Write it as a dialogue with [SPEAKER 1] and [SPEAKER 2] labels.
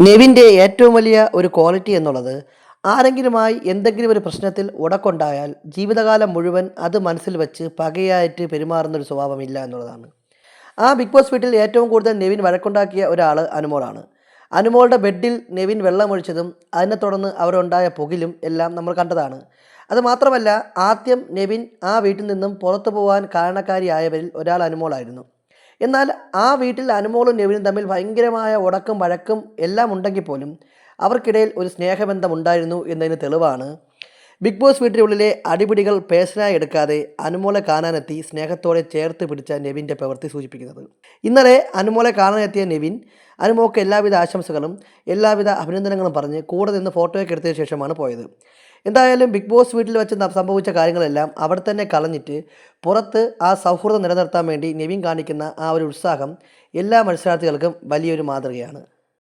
[SPEAKER 1] നെവിൻ്റെ ഏറ്റവും വലിയ ഒരു ക്വാളിറ്റി എന്നുള്ളത് ആരെങ്കിലുമായി എന്തെങ്കിലും ഒരു പ്രശ്നത്തിൽ ഉടക്കുണ്ടായാൽ ജീവിതകാലം മുഴുവൻ അത് മനസ്സിൽ വെച്ച് പകയായിട്ട് പെരുമാറുന്നൊരു സ്വഭാവമില്ല എന്നുള്ളതാണ്. ആ ബിഗ് ബോസ് വീട്ടിൽ ഏറ്റവും കൂടുതൽ നെവിൻ വഴക്കുണ്ടാക്കിയ ഒരാൾ അനുമോളാണ്. അനുമോളുടെ ബെഡിൽ നെവിൻ വെള്ളമൊഴിച്ചതും അതിനെ തുടർന്ന് അവരുണ്ടായ പുകിലും എല്ലാം നമ്മൾ കണ്ടതാണ്. അതുമാത്രമല്ല, ആദ്യം നെവിൻ ആ വീട്ടിൽ നിന്നും പുറത്തു പോകാൻ കാരണക്കാരിയായവരിൽ ഒരാൾ അനുമോളായിരുന്നു. എന്നാൽ ആ വീട്ടിൽ അനുമോളും നെവിനും തമ്മിൽ ഭയങ്കരമായ ഉടക്കും വഴക്കും എല്ലാം ഉണ്ടെങ്കിൽ പോലും അവർക്കിടയിൽ ഒരു സ്നേഹബന്ധം ഉണ്ടായിരുന്നു എന്നതിന് തെളിവാണ് ബിഗ് ബോസ് വീട്ടിനുള്ളിലെ അടിപിടികൾ പേഴ്സണായി എടുക്കാതെ അനുമോളെ കാണാനെത്തി സ്നേഹത്തോടെ ചേർത്ത് പിടിച്ച നെവിൻ്റെ പ്രവൃത്തി സൂചിപ്പിക്കുന്നത്. ഇന്നലെ അനുമോളെ കാണാനെത്തിയ നെവിൻ അനുമോൾക്ക് എല്ലാവിധ ആശംസകളും എല്ലാവിധ അഭിനന്ദനങ്ങളും പറഞ്ഞ് കൂടെ നിന്ന് ഫോട്ടോയൊക്കെ എടുത്തതിന് ശേഷമാണ് പോയത്. എന്തായാലും ബിഗ് ബോസ് വീട്ടിൽ വെച്ച് സംഭവിച്ച കാര്യങ്ങളെല്ലാം അവിടെ തന്നെ കളഞ്ഞിട്ട് പുറത്ത് ആ സൗഹൃദം നിലനിർത്താൻ വേണ്ടി നെവിൻ കാണിക്കുന്ന ആ ഒരു ഉത്സാഹം എല്ലാ മത്സരാർത്ഥികൾക്കും വലിയൊരു മാതൃകയാണ്.